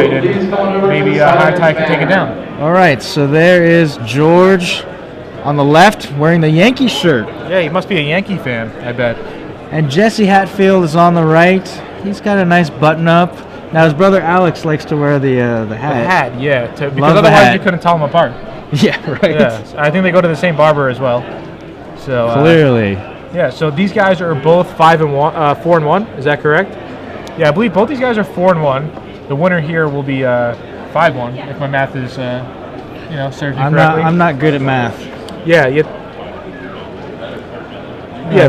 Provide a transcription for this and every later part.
Tide, and maybe High Tide can take it down. All right, so there is George on the left wearing the Yankee shirt. Yeah, he must be a Yankee fan, I bet. And Jesse Hatfield is on the right. He's got a nice button up. Now his brother Alex likes to wear the hat. The hat, yeah, because Love the otherwise hat. you couldn't tell them apart. Yeah, right. Yeah, I think they go to the same barber as well. So Clearly. Yeah, so these guys are both 4-1. Is that correct? Yeah, I believe both these guys are 4-1. The winner here will be 5-1 if my math is, serves me correctly. I'm not good at math. Yeah, It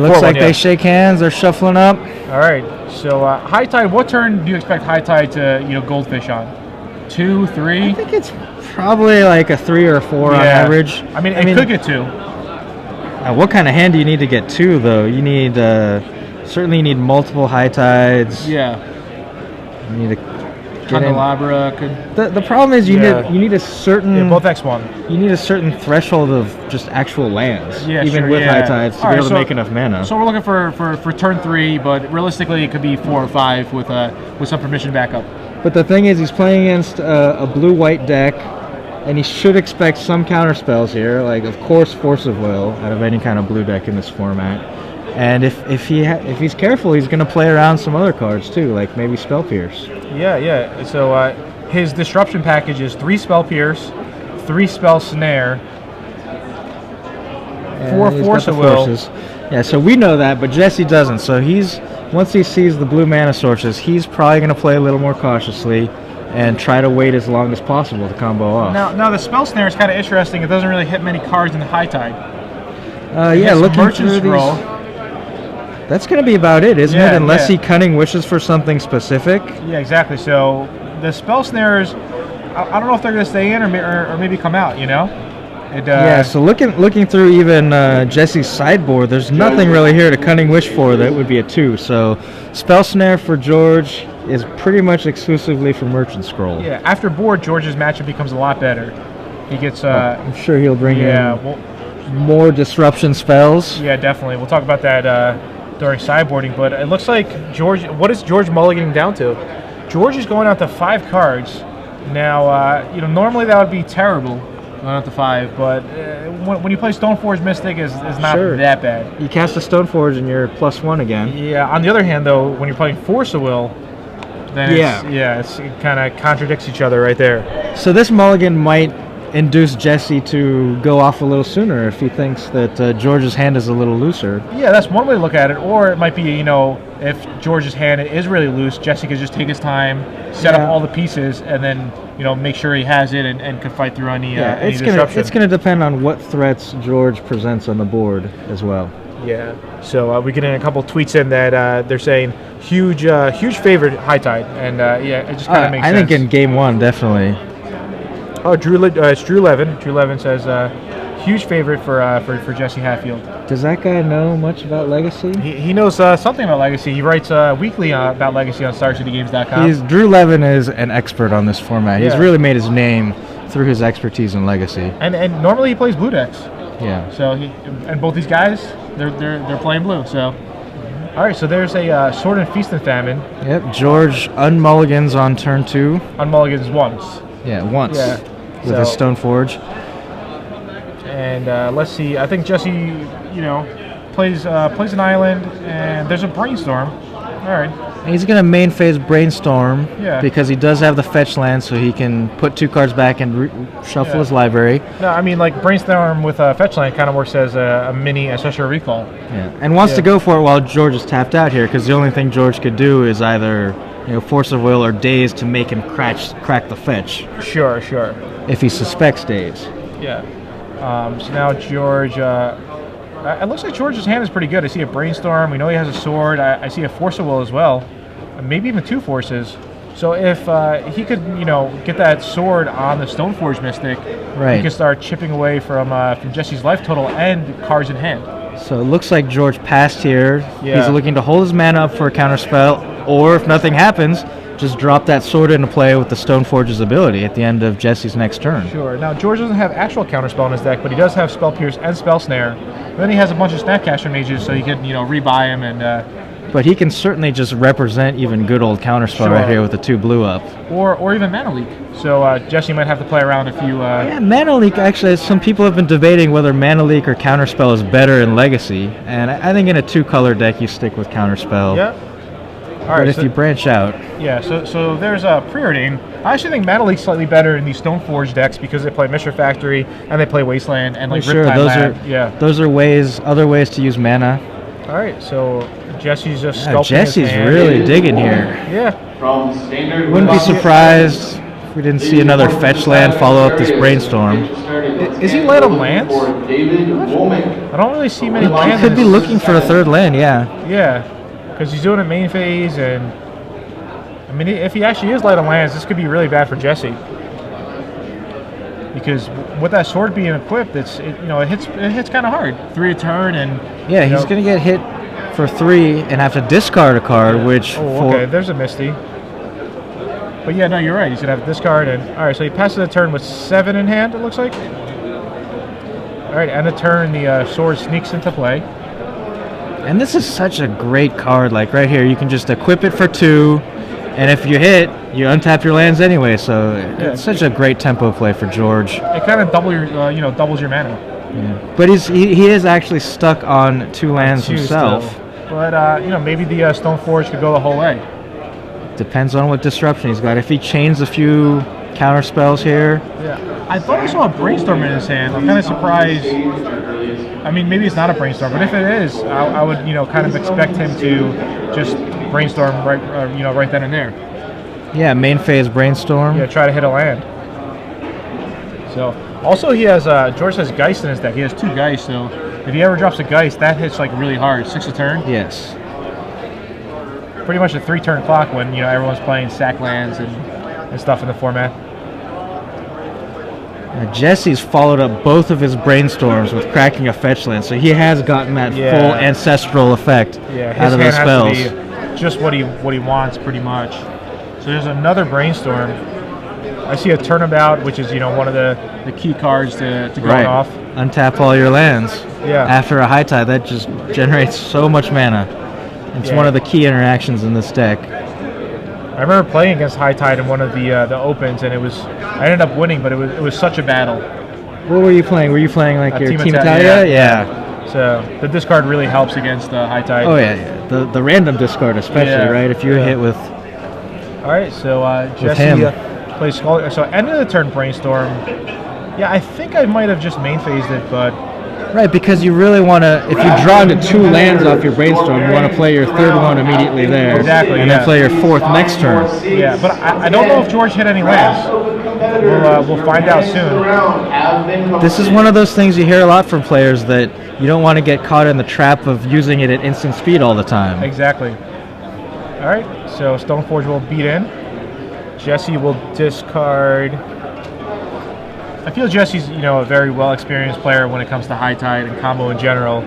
looks like they yeah. shake hands. They're shuffling up. All right. So High Tide, what turn do you expect High Tide to goldfish on? 2, 3? I think it's probably like a 3 or a 4 on average. I mean, it could get 2. What kind of hand do you need to get 2 though? You need certainly you need multiple High Tides. Yeah. You need a Candelabra could. The problem is you need a certain both X1. You need a certain threshold of just actual lands, even with High Tides to be able to make enough mana. So we're looking for turn 3, but realistically it could be 4 or 5 with some permission backup. But the thing is, he's playing against a blue-white deck, and he should expect some counter spells here, like of course Force of Will out of any kind of blue deck in this format. And if he's careful, he's going to play around some other cards too, like maybe Spell Pierce. Yeah. So his disruption package is 3 Spell Pierce, 3 Spell Snare, 4 Force of Will. Yeah, so we know that, but Jesse doesn't. So once he sees the blue mana sources, he's probably going to play a little more cautiously and try to wait as long as possible to combo off. Now the Spell Snare is kind of interesting. It doesn't really hit many cards in the High Tide. Looking through these. That's going to be about it, isn't it? Unless he Cunning Wishes for something specific. Yeah, exactly. So the Spell Snares, I don't know if they're going to stay in or maybe come out, So looking through even Jesse's sideboard, there's nothing really here to Cunning Wish for that would be a 2. So Spell Snare for George is pretty much exclusively for Merchant Scroll. Yeah, after board, George's matchup becomes a lot better. He gets... I'm sure he'll bring in more disruption spells. Yeah, definitely. We'll talk about that during sideboarding, but it looks like George. What is George mulliganing down to? George is going out to 5 cards. Now, normally that would be terrible, going out to 5, but when you play Stoneforge Mystic is not that bad. You cast a Stoneforge and you're +1 again. Yeah. On the other hand, though, when you're playing Force of Will, then it kind of contradicts each other right there. So this mulligan might induce Jesse to go off a little sooner if he thinks that George's hand is a little looser. Yeah, that's one way to look at it. Or it might be, if George's hand is really loose, Jesse could just take his time, set up all the pieces, and then, make sure he has it and can fight through any disruption. It's going to depend on what threats George presents on the board as well. Yeah. So we get in a couple tweets in that they're saying huge favorite High Tide, and it just kind of makes sense. I think in game 1, definitely. Oh, it's Drew Levin. Drew Levin says huge favorite for Jesse Hatfield. Does that guy know much about Legacy? He knows something about Legacy. He writes weekly about Legacy on StarCityGames.com. Drew Levin is an expert on this format. He's really made his name through his expertise in Legacy. And normally he plays blue decks. Yeah. So and both these guys, they're playing blue. So. All right, so there's a Sword and Feast and Famine. Yep, George unmulligans on turn 2. Unmulligans once. Yeah, once. Yeah. With his Stoneforge. And let's see. I think Jesse, plays an island, and there's a Brainstorm. All right. And he's going to main phase Brainstorm because he does have the fetch land, so he can put 2 cards back and shuffle his library. No, I mean, like Brainstorm with fetch land kind of works as a mini Assessor Recall. Yeah, and wants to go for it while George is tapped out here, because the only thing George could do is either Force of Will or Daze to make him crack the fetch. Sure. If he suspects Daze. Yeah. So now George. It looks like George's hand is pretty good. I see a Brainstorm. We know he has a sword. I see a Force of Will as well. Maybe even 2 forces. So if he could, get that sword on the Stoneforge Mystic, he could start chipping away from Jesse's life total and cards in hand. So it looks like George passed here. Yeah. He's looking to hold his mana up for a counterspell, or if nothing happens, just drop that sword into play with the Stoneforge's ability at the end of Jesse's next turn. Sure. Now, George doesn't have actual counterspell in his deck, but he does have Spell Pierce and Spell Snare. And then he has a bunch of Snapcaster Mages, so you can, rebuy him and But he can certainly just represent even good old counterspell right here with the 2 blue up. Or even mana leak. So Jesse might have to play around if you. Yeah, mana leak. Actually, some people have been debating whether mana leak or counterspell is better in Legacy, and I think in a 2-color deck you stick with counterspell. Yeah. All But right, if you branch out. Yeah. So there's a preordain. I actually think mana leak's slightly better in these Stoneforge decks because they play Mishra Factory and they play Wasteland and like Sure, Riptide those are other ways to use mana. All right, so Jesse's just sculpting Jesse's his hand. really digging here. Yeah. Wouldn't be surprised if we didn't see another fetch land follow up this brainstorm. Is he light on lands? I don't really see many lands. He could be looking for a 3rd land, yeah. Yeah, because he's doing a main phase, and I mean, if he actually is light on lands, this could be really bad for Jesse. Because with that sword being equipped, it hits kind of hard. 3 a turn, and yeah, he's gonna get hit for 3 and have to discard a card, which okay, there's a Misty. But yeah, no, you're right. He's gonna have to discard, and all right, so he passes the turn with 7 in hand. It looks like. All right, end of turn, the sword sneaks into play. And this is such a great card. Like right here, you can just equip it for 2. And if you hit, you untap your lands anyway, so it's such a great tempo play for George. It kind of doubles your mana. Yeah. But he is actually stuck on 2 lands himself. Still. But maybe the Stoneforge could go the whole way. Depends on what disruption he's got. If he chains a few counter spells here. Yeah, I thought I saw a brainstorm in his hand. I'm kind of surprised. I mean, maybe it's not a brainstorm, but if it is, I would kind of expect him to just brainstorm right then and there. Yeah, main phase brainstorm. Yeah, try to hit a land. So also he has George has Geist in his deck. He has 2 Geist, so if he ever drops a Geist, that hits like really hard. 6 a turn. Yes. Pretty much a 3-turn clock when everyone's playing sack lands and stuff in the format. Jesse's followed up both of his brainstorms with cracking a fetch land, so he has gotten that full ancestral effect out of those spells. Has to be just what he wants, pretty much. So there's another brainstorm. I see a turnabout, which is one of the key cards to going off. Untap all your lands. Yeah. After a high tide, that just generates so much mana. It's one of the key interactions in this deck. I remember playing against High Tide in one of the opens, and I ended up winning, but it was such a battle. What were you playing? Were you playing like your Team Italia? Yeah. So the discard really helps against High Tide. Oh yeah. The random discard especially, right? If you're hit with. All right, so Jesse plays Skull. So end of the turn brainstorm. Yeah, I think I might have just main phased it, but. Right, because you really want to, if you draw into 2 lands off your brainstorm, you want to play your 3rd one immediately there. Exactly, and then play your 4th next turn. Yeah, but I don't know if George hit any lands. We'll find out soon. This is one of those things you hear a lot from players, that you don't want to get caught in the trap of using it at instant speed all the time. Exactly. All right, so Stoneforge will beat in. Jesse will discard. I feel Jesse's, a very well-experienced player when it comes to High Tide and combo in general.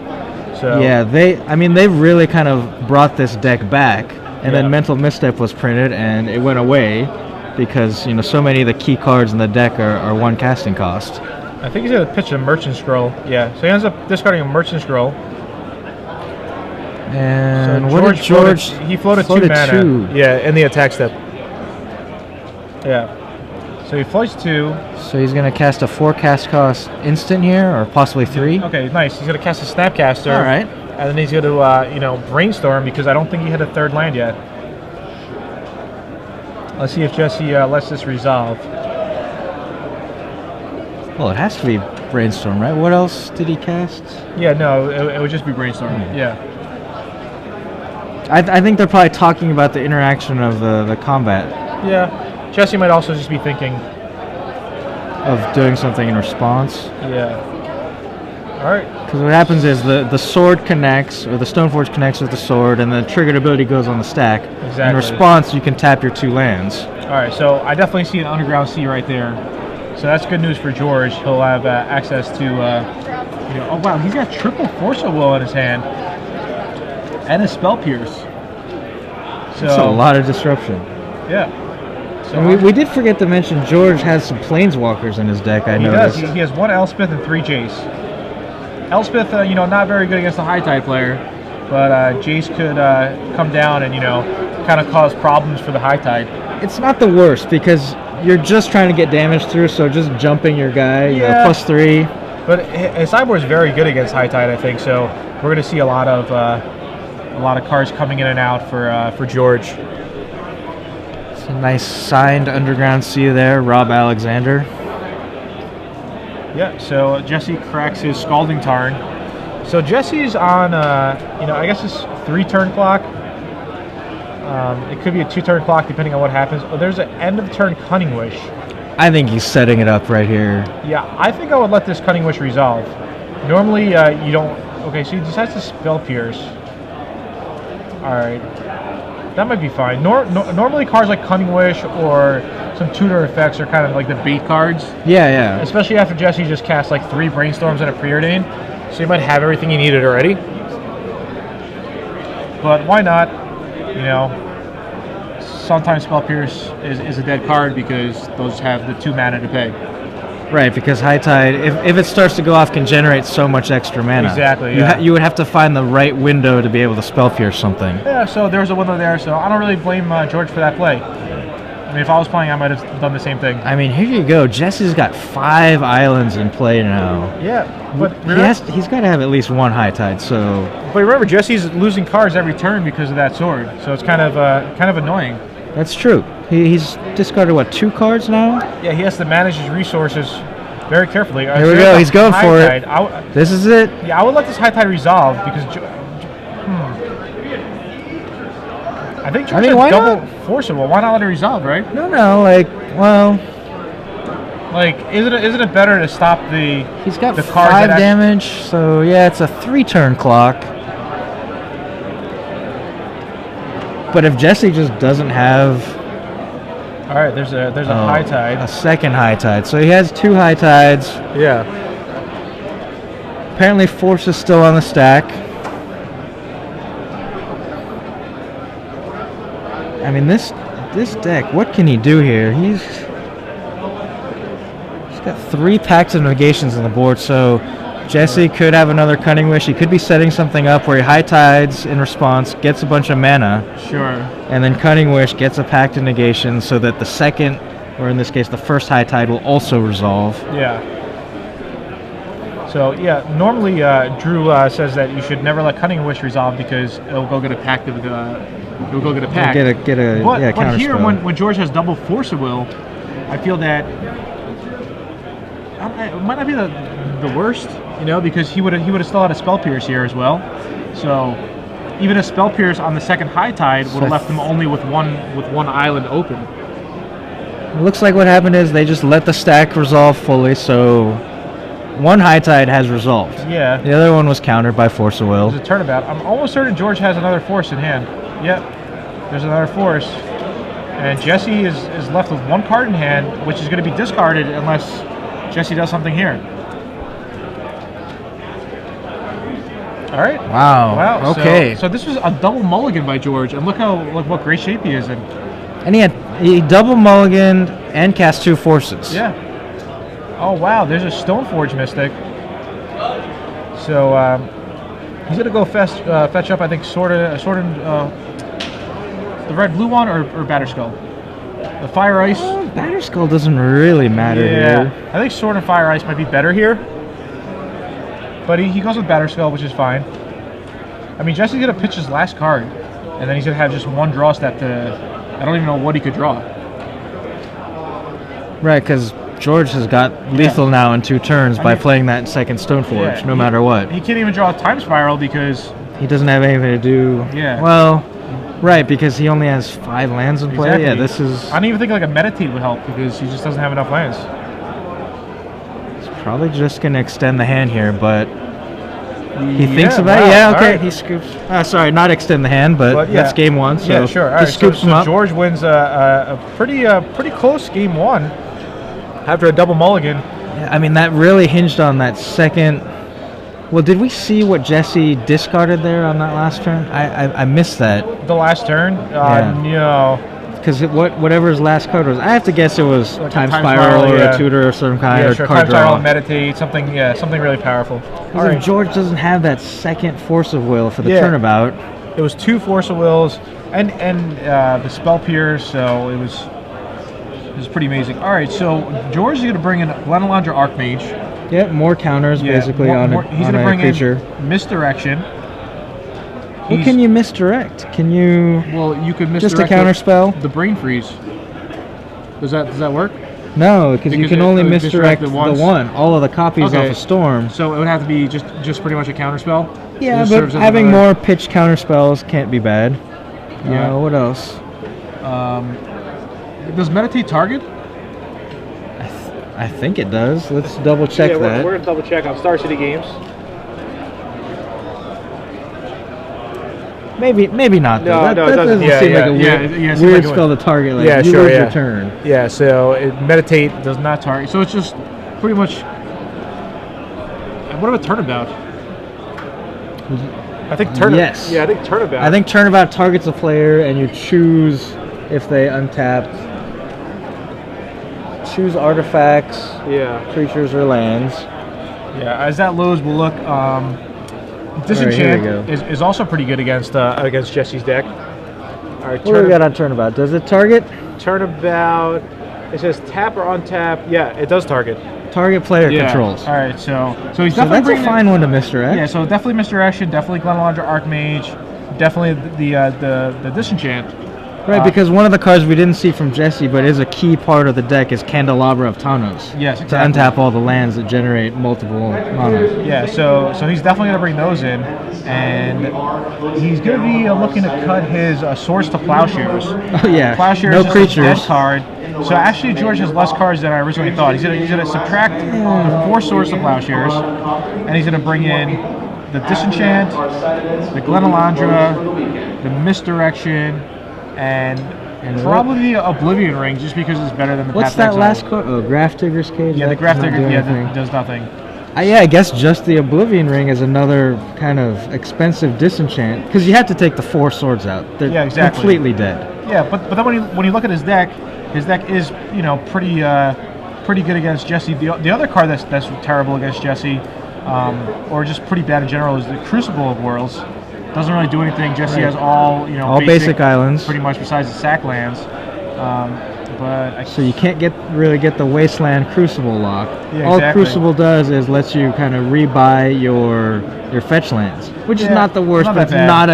So yeah, they've really kind of brought this deck back, and then Mental Misstep was printed, and it went away because so many of the key cards in the deck are 1 casting cost. I think he's going to pitch a Merchant Scroll. Yeah, so he ends up discarding a Merchant Scroll. And so what did George? He floated 2 mana. Yeah, in the attack step. Yeah. So he floats 2. So he's going to cast a 4 cast cost instant here, or possibly 3. Okay, nice. He's going to cast a Snapcaster. All right. And then he's going to, brainstorm, because I don't think he hit a 3rd land yet. Let's see if Jesse lets this resolve. Well, it has to be brainstorm, right? What else did he cast? Yeah, no, it would just be brainstorm. Yeah. I think they're probably talking about the interaction of the combat. Yeah. Jesse might also just be thinking of doing something in response. Yeah. All right. Because what happens is the sword connects, or the Stoneforge connects with the sword, and the triggered ability goes on the stack. Exactly. In response, you can tap your 2 lands. All right. So I definitely see an Underground Sea right there. So that's good news for George. He'll have access to. Oh wow, he's got triple Force of Will in his hand, and a Spell Pierce. So that's a lot of disruption. Yeah. So and we did forget to mention George has some Planeswalkers in his deck. I noticed. He does. He has 1 Elspeth and 3 Jace. Elspeth, not very good against a High Tide player. but Jace could come down and kind of cause problems for the high tide. It's not the worst because you're just trying to get damage through, so just jumping your guy, +3. But his sideboard is very good against high tide, I think. So we're going to see a lot of cards coming in and out for George. It's a nice signed Underground Sea there, Rob Alexander. Yeah. So Jesse cracks his Scalding Tarn. So Jesse's on, I guess it's 3-turn clock. It could be a 2-turn clock depending on what happens. Oh, there's an end of turn Cunning Wish. I think he's setting it up right here. Yeah, I think I would let this Cunning Wish resolve. Normally, you don't. Okay, so he decides to Spell Pierce. All right, that might be fine. Normally, cards like Cunning Wish or some tutor effects are kind of like the bait cards. Yeah. Especially after Jesse just cast like 3 Brainstorms and a Preordain, so you might have everything you needed already. But why not? Sometimes Spell Pierce is a dead card because those have the 2 mana to pay. Right, because High Tide, if it starts to go off, can generate so much extra mana. Exactly, yeah. You would have to find the right window to be able to Spell Pierce something. Yeah, so there's a window there, so I don't really blame George for that play. I mean, if I was playing, I might have done the same thing. I mean, here you go. Jesse's got 5 islands in play now. Yeah, but he's got to have at least 1 High Tide, so... But remember, Jesse's losing cards every turn because of that sword, so it's kind of annoying. That's true. He's discarded, what, 2 cards now? Yeah, he has to manage his resources very carefully. Here we go. He's going for it. This is it. Yeah, I would let this High Tide resolve because... I think George has double Forcible. Why not let it resolve, right? No, isn't it better to stop the... He's got the 5 damage, so yeah, it's a 3-turn clock. But if Jesse just doesn't have... All right, there's a High Tide. A second High Tide. So he has 2 High Tides. Yeah. Apparently Force is still on the stack. I mean, this deck, what can he do here? He's got 3 Pacts of Negations on the board, so Jesse could have another Cunning Wish. He could be setting something up where he High Tides in response, gets a bunch of mana. Sure. And then Cunning Wish gets a Pact of Negation so that the second, or in this case the first High Tide, will also resolve. Yeah. So, yeah, normally Drew says that you should never let Cunning Wish resolve because it'll go get a Pact of... It'll go get a Pact. But here, when George has double Force of Will, I feel that it might not be the worst, because he would have still had a Spell Pierce here as well. So even a Spell Pierce on the second High Tide would have left him only with one island open. It looks like what happened is they just let the stack resolve fully, so 1 High Tide has resolved. Yeah. The other one was countered by Force of Will. There's a turnabout. I'm almost certain George has another Force in hand. Yep. There's another Force. And Jesse is left with 1 card in hand, which is going to be discarded unless Jesse does something here. All right. Wow. Okay. So this was a double mulligan by George, and look what great shape he is in. And he double mulliganed and cast 2 Forces. Yeah. Oh wow, there's a Stoneforge Mystic. So he's gonna go fetch up, I think, Sword and the red blue one or Batterskull. The Fire Ice. Batterskull doesn't really matter here. I think Sword and Fire Ice might be better here. But he goes with Batterskull, which is fine. I mean, Jesse's gonna pitch his last card, and then he's gonna have just 1 draw step to. I don't even know what he could draw. Right, because George has got lethal now in 2 turns by playing that second Stoneforge, no matter what. He can't even draw a Time Spiral because he doesn't have anything to do. Yeah. Well, right, because he only has 5 lands in play. Exactly. Yeah, this is. I don't even think like a Meditate would help because he just doesn't have enough lands. He's probably just gonna extend the hand here, but he thinks about it. Yeah, okay. Right. He scoops. Sorry, not extend the hand, but that's game 1. So yeah, sure. All right, scoops him up. George wins a pretty close game 1 after a double mulligan. Yeah, I mean, that really hinged on that second. Well, did we see what Jesse discarded there on that last turn? I missed that. The last turn? No. because whatever his last card was, I have to guess it was Like Time Time Spiral Spiral, or yeah. a tutor of some kind, Yeah, or sure. card Time Spiral, draw. meditate, something. Yeah, something really powerful. All Because right. if George doesn't have that second Force of Will for the Yeah. turnabout, It was 2 Force of Wills and the Spell Pierce, so it was pretty amazing. All right, so George is going to bring in Glenalandra Archmage. yeah, more counters basically he's on going to a bring creature. in Misdirection. What can you misdirect? Can you Well, you could misdirect just a counter spell? the Brain Freeze. Does that work? No, because you Because can it only would misdirect misdirect the it once? one. All of the copies Okay. off a storm. So it would have to be just pretty much a counter spell. Yeah, It but serves as having another- more pitch counter spells can't be bad. Yeah. What else? Does Meditate target? I think it does. Let's double check that. We're gonna double check on Star City Games. Maybe not. Though. No, that no, it doesn't doesn't. seem Yeah, like a yeah, weird, yeah, it seems weird like it spell to target. Like you lose your turn. Yeah, so Meditate does not target. So it's just pretty much. What about Turnabout? I think Turnabout. Yes. Yeah, I think Turnabout. I think turnabout targets a player, and you choose if they untapped. Choose artifacts, Yeah. creatures, or lands. Yeah. As that lows, we'll look. here we Disenchant go. is also pretty good against Jesse's deck. All right. What do we got on turnabout? Does it target? Turnabout. It says tap or untap. Yeah, it does target. Target player controls. All right, so he's So definitely that's a bringing fine one to misdirect. Yeah, so definitely Misdirection, definitely Glenalandra Archmage, definitely the Disenchant. Right, because one of the cards we didn't see from Jesse, but is a key part of the deck, is Candelabra of Tawnos. Yes, To exactly. untap all the lands that generate multiple mana. Yeah, so he's definitely going to bring those in, and he's going to be looking to cut his Swords to Plowshares. Oh yeah, Plowshares no is a dead creatures. card. So actually, George has less cards than I originally thought. He's going to subtract the 4 Swords to Plowshares, and he's going to bring in the Disenchant, the Glenalandra, the Misdirection, and probably the Oblivion Ring, just because it's better than the What's Path that Exile. last card? Oh, Graph Digger's Cage? Yeah, the That Graph does not Digger do that anything. does nothing. Yeah, I guess just the Oblivion Ring is another kind of expensive disenchant, because you have to take the 4 swords out. They're Yeah, exactly. completely dead. Yeah, but then when you look at his deck is pretty good against Jesse. The other card that's terrible against Jesse, or just pretty bad in general, is the Crucible of Worlds. Doesn't really do anything. Jesse has all All basic islands. pretty much besides the sack lands. But So you can't really get the Wasteland Crucible lock. Yeah, All exactly. Crucible does is lets you kind of rebuy your fetch lands, which is Yeah, not the worst, not but it's that bad.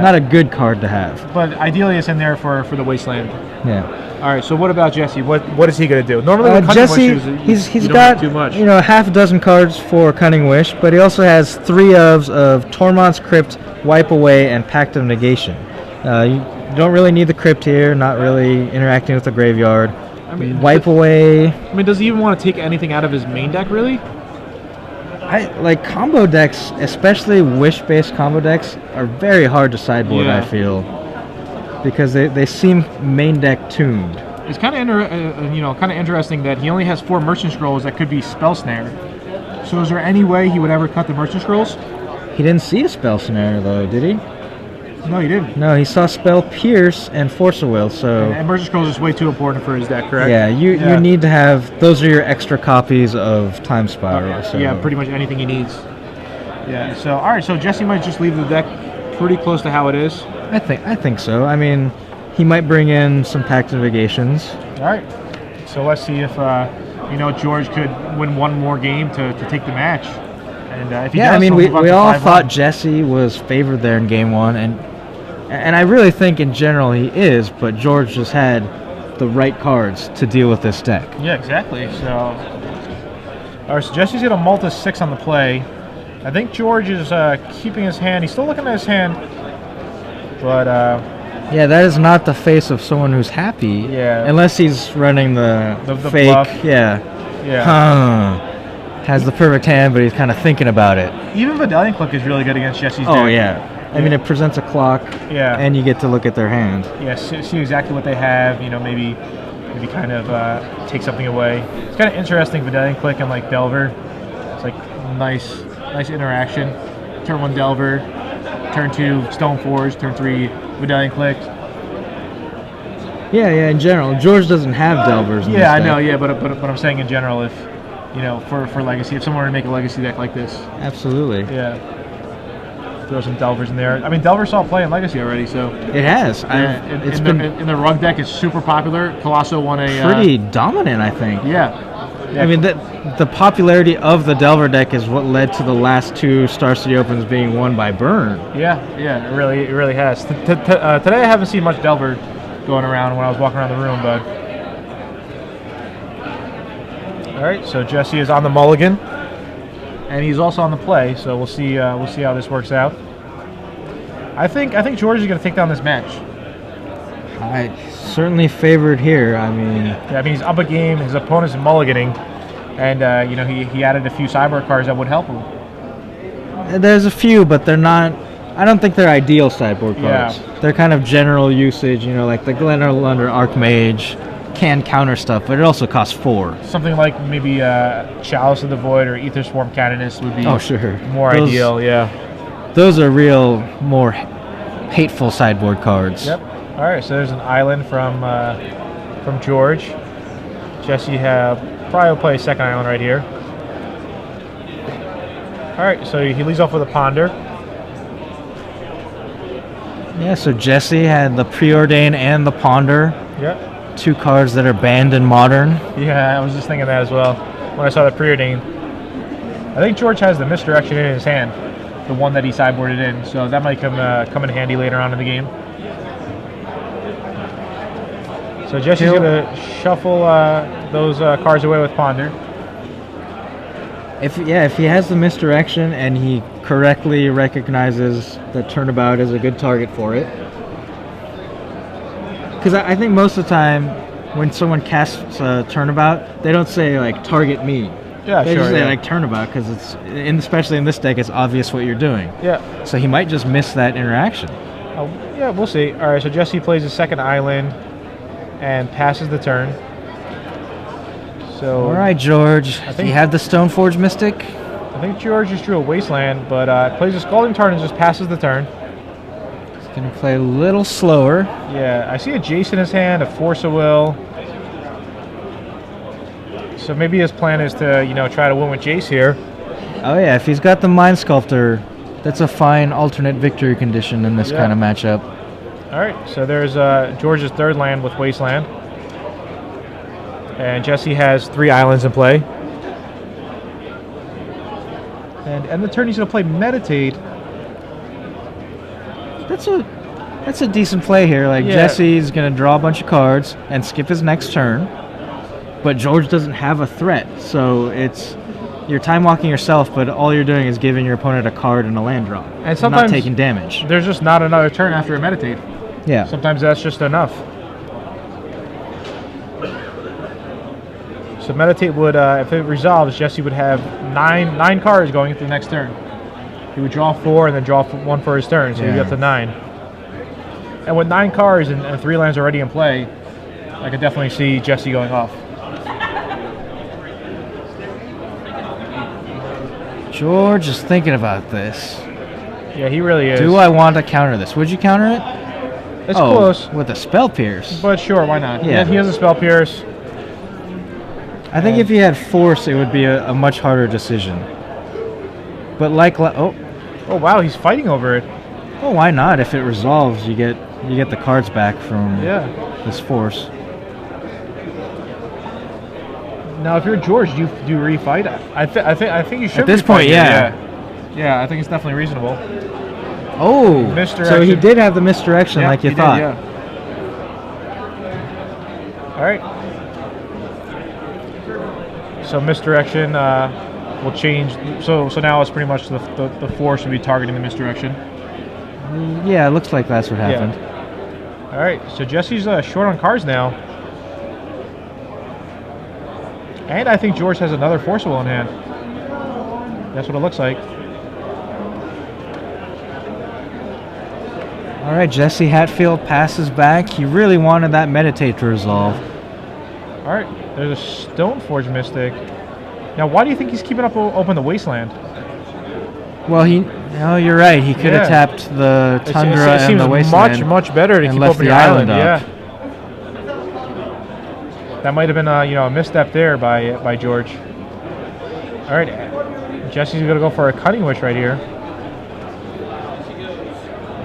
not a good card to have. But ideally, it's in there for the Wasteland. Yeah. All right. So what about Jesse? What is he going to do? Normally, with Cunning Jesse, Wishes, he's you don't got have too much. half a dozen cards for Cunning Wish, but he also has 3 of Tormont's Crypt, Wipe Away, and Pact of Negation. You don't really need the Crypt here, not really interacting with the graveyard. I mean, Wipe Away. I mean, does he even want to take anything out of his main deck, really? I like combo decks, especially Wish-based combo decks, are very hard to sideboard. Yeah. I feel because they seem main deck tuned. It's kind of interesting that he only has 4 Merchant Scrolls that could be Spell Snare. So is there any way he would ever cut the Merchant Scrolls? He didn't see a spell scenario though, did he? No, he didn't. No, he saw Spell Pierce and Force of Will. So And Merchant Scrolls is way too important for his deck, correct? yeah, you need to have those are your extra copies of Time Spiral. So. Yeah, pretty much anything he needs. Yeah. So all right. So Jesse might just leave the deck pretty close to how it is. I think so. I mean, he might bring in some Pact of Negations. All right. So let's see if George could win one more game to take the match. And if he Yeah, does, I mean, he'll move up we to all 5-1. thought Jesse was favored there in game 1, and I really think in general he is, but George just had the right cards to deal with this deck. Yeah, exactly. So, all right. So Jesse's got a Malta 6 on the play. I think George is keeping his hand. He's still looking at his hand, but Yeah, that is not the face of someone who's happy. Yeah. Unless he's running the fake. bluff. Yeah. yeah. Has the perfect hand, but he's kind of thinking about it. Even Vidalian Click is really good against Jesse's deck. Oh yeah. I mean, it presents a clock. Yeah. And you get to look at their hand. Yeah, see exactly what they have. Maybe kind of take something away. It's kind of interesting. Vidalian Click and like Delver. It's like nice interaction. Turn 1 Delver, turn 2 Stone Forge, turn 3 Vidalian Click. Yeah, yeah. In general, George doesn't have Delvers. In Yeah, this I know. deck. Yeah, but I'm saying in general, if for Legacy, if someone were to make a Legacy deck like this, Absolutely. yeah, throw some Delvers in there. I mean, Delvers saw play in Legacy already, so It has. yeah, It's in been the Rug deck, it's super popular. Colosso won a pretty dominant, I think. yeah. I mean, the popularity of the Delver deck is what led to the last 2 Star City Opens being won by Burn. Yeah, it really has. Today I haven't seen much Delver going around when I was walking around the room, but all right. So Jesse is on the mulligan, and he's also on the play. So we'll see how this works out. I think George is going to take down this match. I certainly favored here. I mean, Yeah, I mean he's up a game. His opponent's mulliganing, and he added a few sideboard cards that would help him. there's a few, but they're not. I don't think they're ideal sideboard cards. Yeah. They're kind of general usage. You know, like the Glenlunder Archmage can counter stuff, but it also costs 4. Something like maybe Chalice of the Void or Ether Swarm Canonist would be more Those- ideal. Yeah. Those are real, more hateful sideboard cards. Yep. All right. So there's an island from George. Jesse probably will play a second island right here. All right. So he leads off with a Ponder. Yeah, so Jesse had the Preordain and the Ponder, Yep. 2 cards that are banned in Modern. Yeah, I was just thinking that as well when I saw the Preordain. I think George has the Misdirection in his hand, the one that he sideboarded in, so that might come in handy later on in the game. So Jesse's going to shuffle those cards away with Ponder. If he has the Misdirection and he correctly recognizes that Turnabout is a good target for it. Because I think most of the time when someone casts Turnabout, they don't say like target me. Yeah, They sure. just say Yeah. like Turnabout because especially in this deck, it's obvious what you're doing. Yeah. So he might just miss that interaction. Yeah, we'll see. All right, so Jesse plays a second island and passes the turn. So All right, George. think- You have the Stoneforge Mystic. I think George just drew a Wasteland, but plays a Scalding Tarn and just passes the turn. He's gonna play a little slower. Yeah, I see a Jace in his hand, a Force of Will. So maybe his plan is to, try to win with Jace here. Oh yeah, if he's got the Mind Sculptor, that's a fine alternate victory condition in this Yeah. kind of matchup. All right, so there's George's third land with Wasteland. And Jesse has 3 islands in play. And end the turn, he's going to play Meditate. That's a decent play here. Like Yeah. Jesse's gonna draw a bunch of cards and skip his next turn, but George doesn't have a threat, so you're time walking yourself, but all you're doing is giving your opponent a card and a land drop, And sometimes not taking damage. There's just not another turn after a Meditate. Yeah. Sometimes that's just enough. So Meditate would, if it resolves, Jesse would have nine cards going into the next turn. He would draw 4 and then draw 1 for his turn, so he'd Yeah. get up to 9. And with 9 cards and 3 lands already in play, I could definitely see Jesse going off. George is thinking about this. Yeah, he really is. Do I want to counter this? Would you counter it? It's close, With a Spell Pierce. but sure, why not? Yeah. He has a Spell Pierce. I think if he had Force, it would be a much harder decision. But oh, wow, he's fighting over it. well, why not? If it resolves, you get the cards back from this Force. Now, if you're George, do you refight? I think you should. At this refight point, here, yeah. Yeah, I think it's definitely reasonable. Oh, Misdirection. so he did have the misdirection like you he thought. Did, yeah. All right. So misdirection will change. So now it's pretty much the Force should be targeting the misdirection. Yeah, it looks like that's what happened. Yeah. All right. So Jesse's short on cards now. And I think George has another Force of Will in hand. That's what it looks like. All right, Jesse Hatfield passes back. He really wanted that Meditate to resolve. All right. There's a Stoneforge Mystic. Now, why do you think he's keeping open the Wasteland? Well, you're right. He could have Yeah. tapped the Tundra it and seems the Wasteland. much better to and keep left open the your island. island Yeah. up. That might have been a misstep there by George. All right, Jesse's gonna go for a Cunning Wish right here.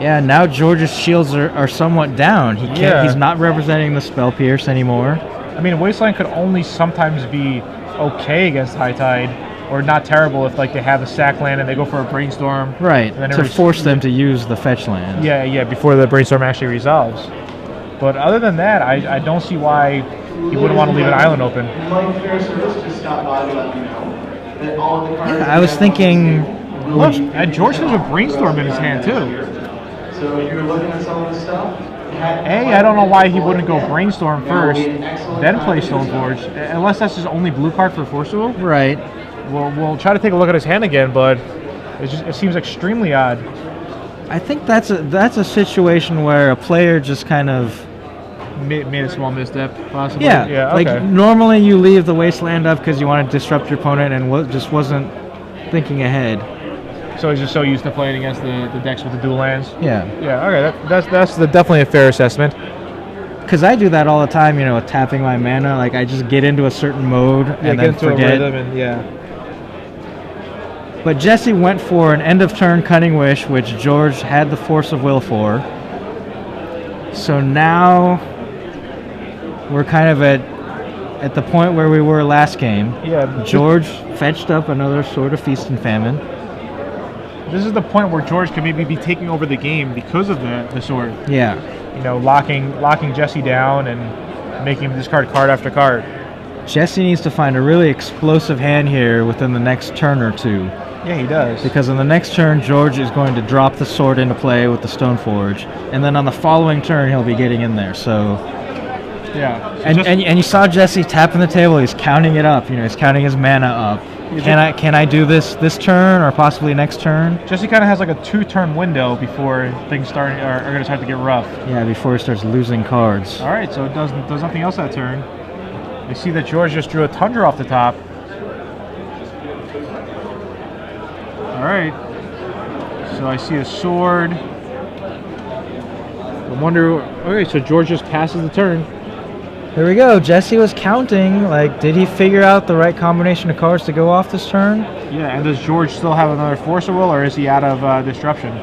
Yeah, now George's shields are somewhat down. He can't. Yeah. He's not representing the Spell Pierce anymore. I mean, Wasteland could only sometimes be okay against High Tide, or not terrible if like they have a sack land and they go for a Brainstorm. Right, And then to force them to use the fetch land. Yeah, before the Brainstorm actually resolves. But other than that, I don't see why he wouldn't want to leave an island open. Yeah, I was thinking... Look, and George has a Brainstorm in his hand too. So you're looking at some of the stuff? I don't know why he wouldn't go Brainstorm first, then play Stoneforge, unless that's his only blue card for Force Duel. Right. We'll try to take a look at his hand again, but it seems extremely odd. I think that's a situation where a player just kind of Made a small misstep, possibly. yeah okay. like normally you leave the Wasteland up because you want to disrupt your opponent and just wasn't thinking ahead. So he's just so used to playing against the decks with the dual lands. Yeah. Yeah. Okay. That's definitely a fair assessment. Because I do that all the time, with tapping my mana. Like I just get into a certain mode and then forget. A rhythm and But Jesse went for an end of turn Cunning Wish, which George had the Force of Will for. So now we're kind of at the point where we were last game. Yeah. George fetched up another Sword of Feast and Famine. This is the point where George can maybe be taking over the game because of the sword. Yeah. Locking Jesse down and making him discard card after card. Jesse needs to find a really explosive hand here within the next turn or two. Yeah, he does. Because on the next turn, George is going to drop the sword into play with the Stoneforge, and then on the following turn, he'll be getting in there. So, yeah. So and you saw Jesse tapping the table. He's counting it up. He's counting his mana up. Can I do this turn or possibly next turn? Jesse kind of has like a 2-turn window before things are going to start to get rough. Yeah, before he starts losing cards. All right, so it does nothing else that turn. I see that George just drew a Tundra off the top. All right. So I see a sword. I wonder. Okay, so George just passes the turn. There we go. Jesse was counting. Like, did he figure out the right combination of cards to go off this turn? Yeah, and does George still have another Force of Will, or is he out of Disruption?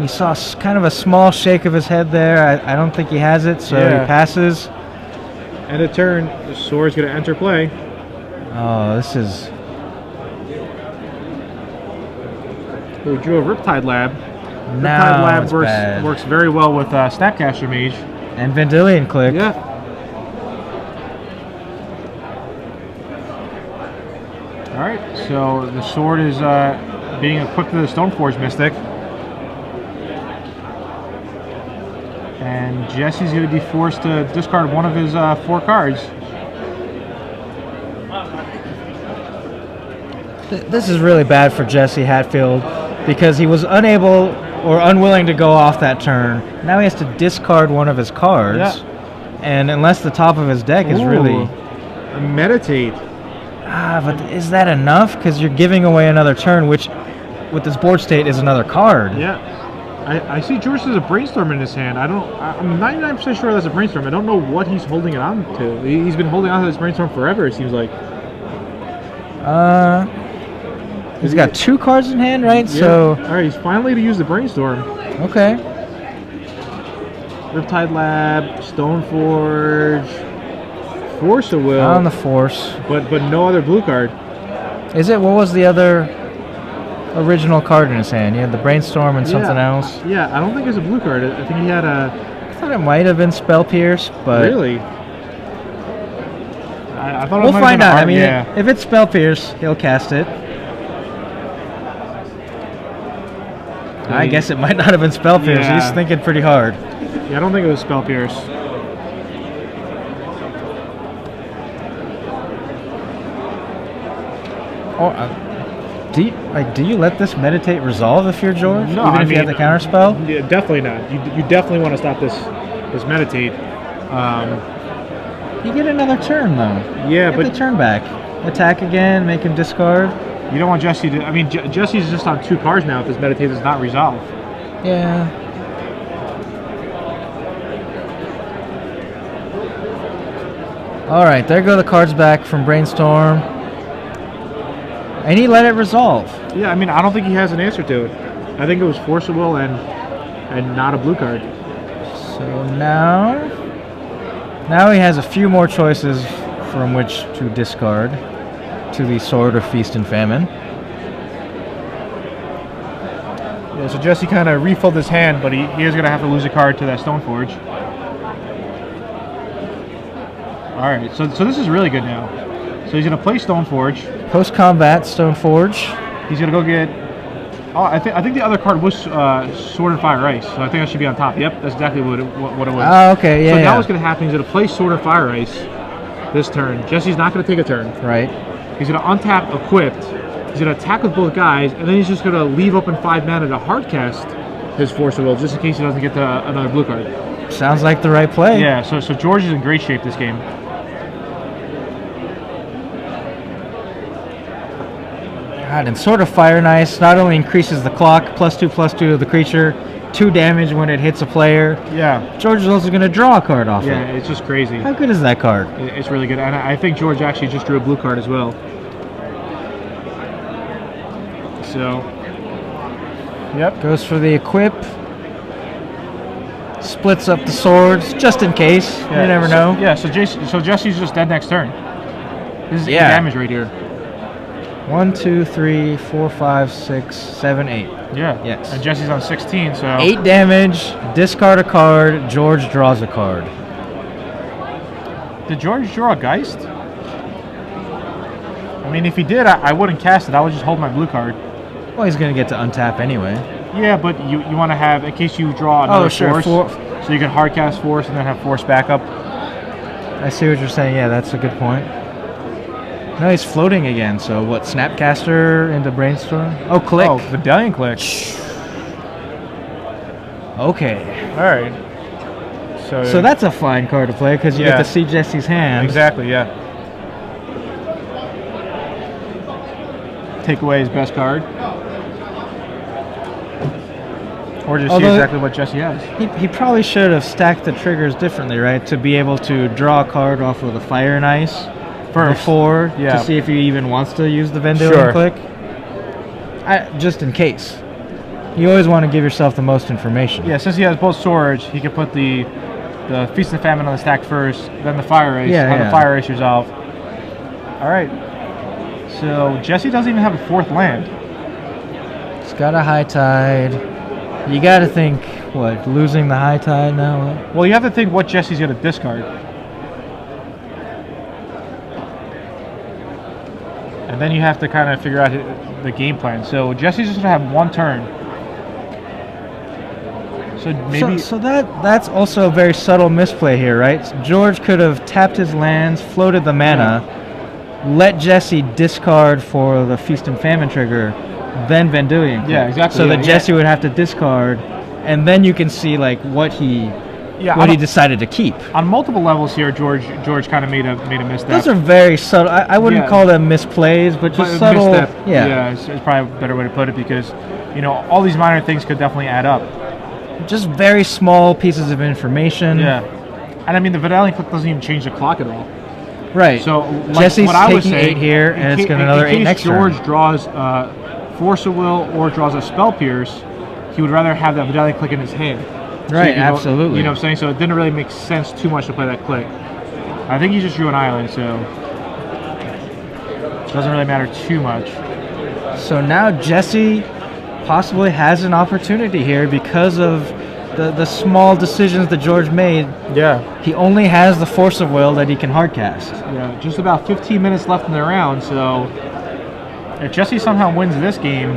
He saw kind of a small shake of his head there. I don't think he has it, so he passes. End of turn. The sword's going to enter play. Oh, this is... We drew a Riptide Lab. Now Riptide Lab works very well with Snapcaster Mage. And Vendilion Click. Yeah. Alright, so the sword is being equipped to the Stoneforge Mystic. And Jesse's going to be forced to discard one of his 4 cards. This is really bad for Jesse Hatfield because he was unable or unwilling to go off that turn. Now he has to discard one of his cards. Yeah. And unless the top of his deck is really... Meditate. But is that enough? Because you're giving away another turn, which with this board state is another card. Yeah. I see George has a Brainstorm in his hand. I'm 99% sure that's a Brainstorm. I don't know what he's holding it on to. He's been holding on to this Brainstorm forever, it seems like. He's got 2 cards in hand, right? Yeah. So Alright, he's finally to use the Brainstorm. okay. Riptide Lab, Stoneforge, Force of Will. On the Force. But no other blue card. Is it? What was the other original card in his hand? He had the Brainstorm and something else. Yeah, I don't think it's a blue card. I think he had a... I thought it might have been Spell Pierce, but... Really? I thought it we'll might find have out. been I mean, if it's Spell Pierce, he'll cast it. I guess it might not have been Spell Pierce. Yeah. He's thinking pretty hard. Yeah, I don't think it was Spell Pierce. Oh, do you let this meditate resolve if you're George? No, even if you have the counter spell? Yeah, definitely not. You definitely want to stop this meditate. You get another turn though. Yeah, get but the turn back. Attack again, make him discard. you don't want Jesse to. I mean, Jesse's just on 2 cards now if this meditate does not resolve. Yeah. All right, there go the cards back from Brainstorm. And he let it resolve. Yeah, I mean, I don't think he has an answer to it. I think it was Force of Will and not a blue card. So now he has a few more choices from which to discard to the Sword of Feast and Famine. Yeah, so Jesse kind of refilled his hand, but he is going to have to lose a card to that Stoneforge. All right, so this is really good now. So he's going to play Stoneforge. Post-combat Stoneforge. He's going to go get... Oh, I think the other card was Sword and Fire Ice, so I think that should be on top. Yep, that's exactly what it was. Oh, okay, yeah. So now what's going to happen, he's going to play Sword and Fire Ice this turn. Jesse's not going to take a turn. Right. He's going to untap Equipped. He's going to attack with both guys, and then he's just going to leave open 5 mana to hardcast his Force of Will, just in case he doesn't get another blue card. Sounds like the right play. Yeah, so George is in great shape this game. God, and Sword of Fire and Ice not only increases the clock, +2/+2 to the creature, 2 damage when it hits a player. Yeah. George is also going to draw a card off it. Yeah, it's just crazy. How good is that card? It's really good, and I think George actually just drew a blue card as well. So, yep. Goes for the Equip. Splits up the swords, just in case. Yeah, You never know. Yeah, so Jesse's just dead next turn. This is 8 damage right here. 1, 2, 3, 4, 5, 6, 7, 8. Yeah. Yes. And Jesse's on 16, so... 8 damage, discard a card, George draws a card. Did George draw a Geist? I mean, if he did, I wouldn't cast it. I would just hold my blue card. Well, he's going to get to untap anyway. Yeah, but you want to have, in case you draw another Force, so you can hardcast Force and then have Force backup. I see what you're saying. Yeah, that's a good point. No, he's floating again. So what? Snapcaster into Brainstorm? Oh, click. Oh, Medallion click. Okay. All right. So that's a fine card to play because you get to see Jesse's hand. Exactly. Yeah. Take away his best card. Or just see exactly what Jesse has. He probably should have stacked the triggers differently, right? To be able to draw a card off of the Fire and Ice before to see if he even wants to use the Vendilion click. Just in case. You always want to give yourself the most information. Yeah, since he has both swords, he can put the Feast and Famine on the stack first, then the Fire Ice, have the Fire Ice resolve. All right. So Jesse doesn't even have a 4th land. He's got a High Tide. You got to think, what, losing the High Tide now? Well, you have to think what Jesse's going to discard. And then you have to kind of figure out the game plan. So Jesse's just going to have 1 turn. So maybe... So that's also a very subtle misplay here, right? George could have tapped his lands, floated the mana, let Jesse discard for the Feast and Famine trigger, then Vendilion. Yeah, exactly. So that Jesse would have to discard, and then you can see like what he decided to keep. On multiple levels here, George kind of made a misstep. Those are very subtle. I wouldn't call them misplays, but just subtle. Misstep. Yeah, it's probably a better way to put it because all these minor things could definitely add up. Just very small pieces of information. Yeah, and I mean the Vendilion click doesn't even change the clock at all. Right. So Jesse's what I was taking saying, 8 here, and it's going to another 8 next turn. George draws Force of Will or draws a Spell Pierce, he would rather have that Vendilion click in his hand. Right, absolutely. You know what I'm saying? So it didn't really make sense too much to play that click. I think he just drew an island, so it doesn't really matter too much. So now Jesse possibly has an opportunity here because of the small decisions that George made. Yeah. He only has the Force of Will that he can hardcast. Yeah, just about 15 minutes left in the round, so if Jesse somehow wins this game,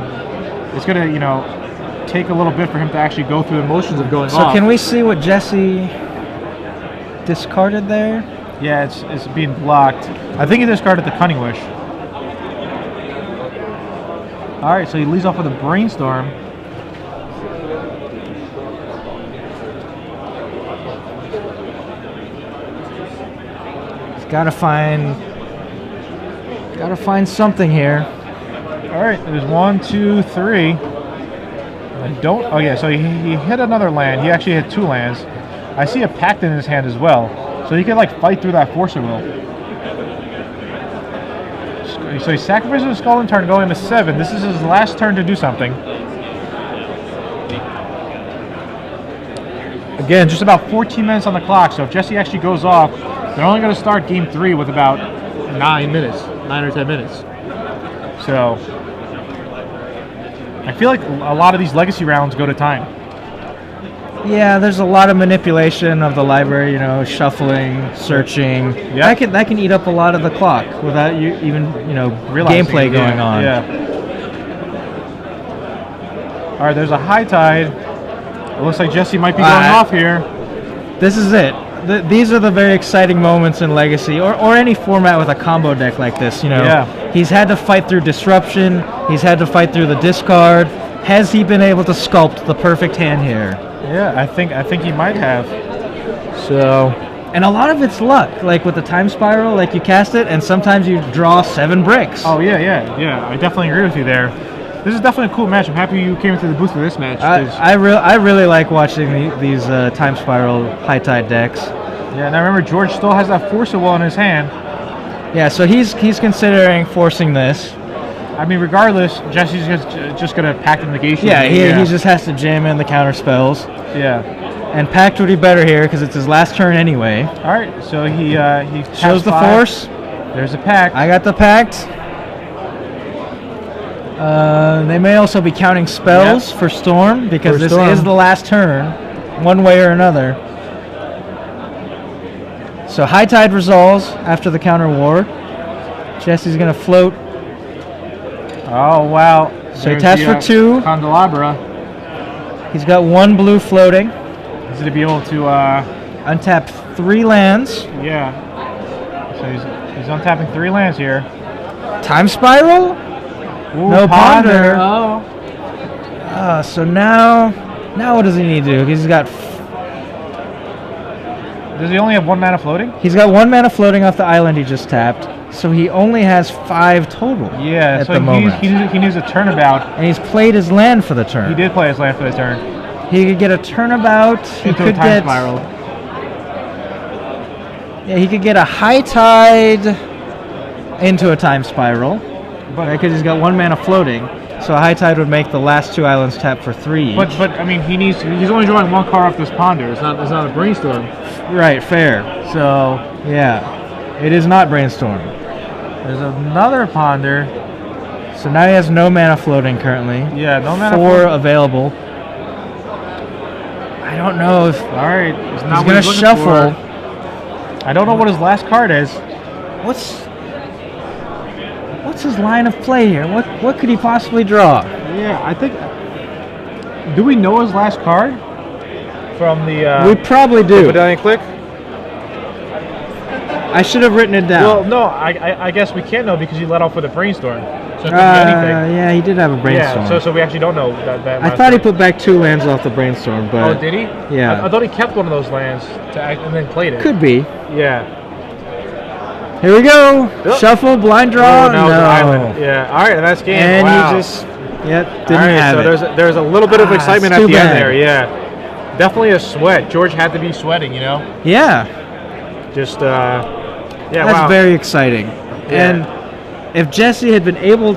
it's going to, take a little bit for him to actually go through the motions of going off. So can we see what Jesse discarded there? Yeah, it's being blocked. I think he discarded the Cunning Wish. All right, so he leads off with a Brainstorm. He's got to find something here. All right, there's 1, 2, 3. So he hit another land. He actually hit 2 lands. I see a Pact in his hand as well. So he could like fight through that Force of Will. So he sacrifices a Skull in turn, going to 7. This is his last turn to do something. Again, just about 14 minutes on the clock, so if Jesse actually goes off, they're only going to start game 3 with about 9 or 10 minutes. So, I feel like a lot of these legacy rounds go to time. Yeah, there's a lot of manipulation of the library, you know, shuffling, searching. Yep. That can eat up a lot of the clock without you even, you know, Realizing gameplay going on. Yeah. All right, there's a high tide. It looks like Jesse might be going off here. This is it. These are the very exciting moments in Legacy, or any format with a combo deck like this. You know, Yeah. He's had to fight through disruption. He's had to fight through the discard. Has he been able to sculpt the perfect hand here? Yeah, I think he might have. So, and a lot of it's luck. Like with the time spiral, like you cast it, and sometimes you draw 7 bricks. oh yeah. I definitely agree with you there. This is definitely a cool match. I'm happy you came into the booth for this match. I really like watching these time spiral high tide decks. Yeah, and I remember George still has that Force of Will in his hand. Yeah, so he's considering forcing this. I mean, regardless, Jesse's just gonna pack the negation. Yeah, he just has to jam in the counter spells. Yeah. And Pact would be better here because it's his last turn anyway. All right, so he Shows the 5. Force. There's a Pact. I got the Pact. They may also be counting spells for Storm because For this Storm. is the last turn, one way or another. So High Tide resolves after the counter war. Jesse's gonna float. Oh wow! So he taps for 2. Candelabra. He's got 1 blue floating. Is it to be able to? Untap 3 lands. Yeah. So he's untapping 3 lands here. Time Spiral? Ooh, No Ponder. Oh. So now what does he need to do? Does he only have 1 mana floating? He's got 1 mana floating off the island he just tapped. So he only has 5 total. Yeah. At So the moment. he needs a turnabout. And he's played his land for the turn. He did play his land for the turn. He could get a turnabout. He Into could a time get spiral. Yeah, he could get a High Tide into a time spiral. Because he's got 1 mana floating. So a High Tide would make the last 2 islands tap for 3 each. But I mean he's only drawing 1 card off this ponder. It's not a brainstorm. Right, fair. So Yeah. It is not Brainstorm. there's another ponder. So now he has no mana floating currently. Yeah, no mana 4 floating. available. I don't know if All right, he's gonna shuffle. I don't know what his last card is. What's his line of play here? What could he possibly draw? Yeah, I think. Do we know his last card from the? We probably do. Medallion Click. I should have written it down. Well, no, I guess we can't know because he let off with a brainstorm. So it could be anything. Yeah, he did have a brainstorm. Yeah, so we actually don't know that. I thought he put back 2 lands off the brainstorm, but Oh, did he? Yeah. I thought he kept one of those lands and then played it. could be. Yeah. Here we go. Yep. Shuffle, blind draw. Oh, no, it's an island. Yeah. All right, that's game. And wow. you just didn't All right, have so it. there's a little bit of excitement it's at too the end bad. there. Yeah. Definitely a sweat. George had to be sweating, you know. Yeah, Just yeah. that's wow. very exciting. Yeah. And if Jesse had been able